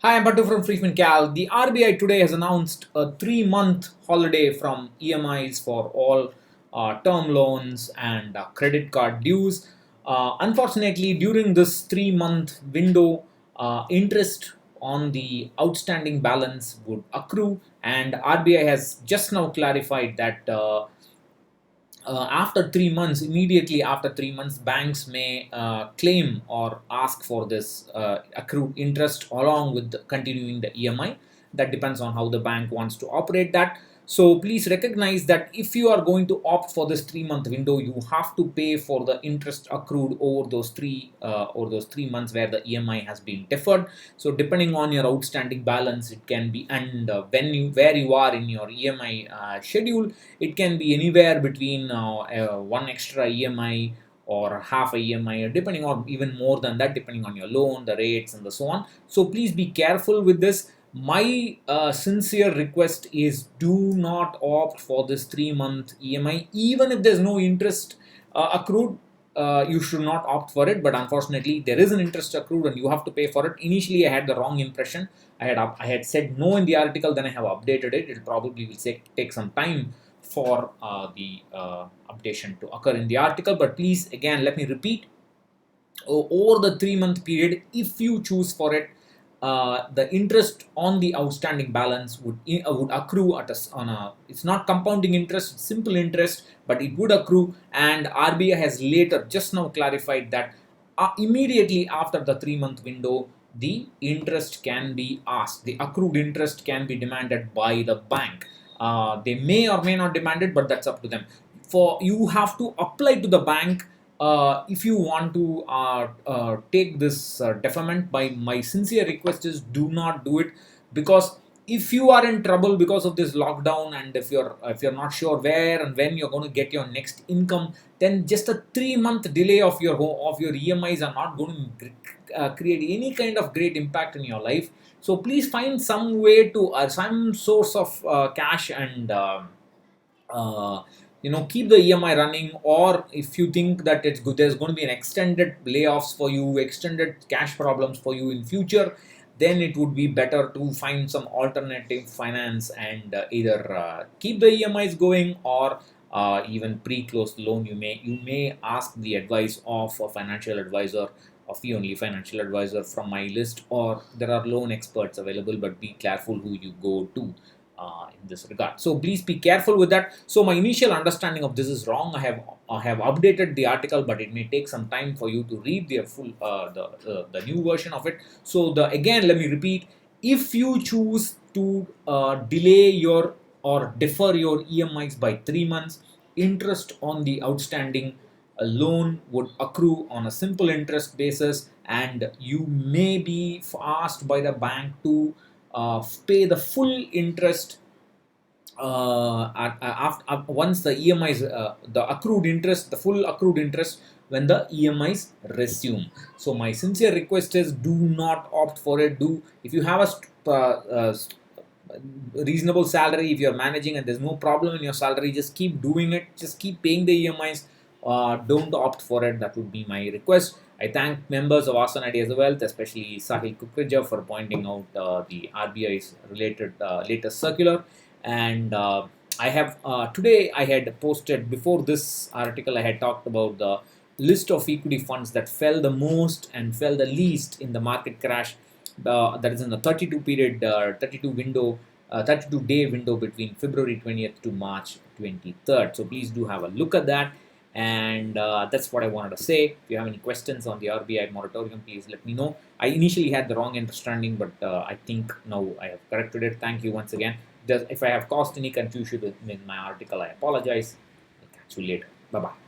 Hi, I'm Batu from freefincal. The RBI today has announced a 3-month holiday from EMIs for all term loans and credit card dues. Unfortunately, during this 3-month window, interest on the outstanding balance would accrue, and RBI has just now clarified that after 3 months, immediately after 3 months, banks may claim or ask for this accrued interest along with continuing the EMI. That depends on how the bank wants to operate that. So please recognize that if you are going to opt for this 3-month window, you have to pay for the interest accrued over those 3 months where the EMI has been deferred. So depending on your outstanding balance, it can be, and when you where you are in your EMI schedule, it can be anywhere between one extra EMI or half a EMI, depending on, even more than that, depending on your loan, the rates, and so on. So please be careful with this. My sincere request is do not opt for this 3-month EMI, even if there's no interest accrued. You should not opt for it, but unfortunately there is an interest accrued and you have to pay for it. Initially I had the wrong impression. I had said no in the article, then I have updated it. It probably will take some time for the updation to occur in the article, but please, again, let me repeat, over the 3-month period, if you choose for it, the interest on the outstanding balance would accrue on a, it's not compounding interest, it's simple interest, but it would accrue. And RBI has later just now clarified that immediately after the 3-month window, the interest can be asked, the accrued interest can be demanded by the bank. They may or may not demand it, but that's up to them. For you have to apply to the bank if you want to take this deferment. By my sincere request is do not do it, because if you are in trouble because of this lockdown, and if you're not sure where and when you're going to get your next income, then just a 3-month delay of your EMIs are not going to create any kind of great impact in your life. So please find some way to some source of cash, and uh, keep the EMI running. Or if you think that it's good, there's going to be an extended layoffs for you, extended cash problems for you in future, then it would be better to find some alternative finance and either keep the EMIs going, or even pre-closed loan. You may ask the advice of a financial advisor, a fee only financial advisor from my list, or there are loan experts available, but be careful who you go to in this regard. So please be careful with that. So my initial understanding of this is wrong. I have updated the article, but it may take some time for you to read the full the new version of it. So again, let me repeat: if you choose to delay your or defer your EMIs by 3 months, interest on the outstanding loan would accrue on a simple interest basis, and you may be asked by the bank to pay the full interest after, once the EMIs, the accrued interest, the full accrued interest, when the EMIs resume. So my sincere request is do not opt for it. If you have reasonable salary, if you're managing and there's no problem in your salary, just keep doing it, just keep paying the EMIs. Don't opt for it. That would be my request. I thank members of Awesome Ideas Wealth, especially Sahil Kukrija, for pointing out the RBI's related latest circular. And I have today I had posted, before this article I had talked about the list of equity funds that fell the most and fell the least in the market crash, that is in the 32 day window between February 20th to March 23rd. So please do have a look at that. And that's what I wanted to say. If you have any questions on the RBI moratorium, please let me know. I initially had the wrong understanding, but I think now I have corrected it. Thank you once again. If I have caused any confusion in my article, I apologize. I'll catch you later. Bye bye.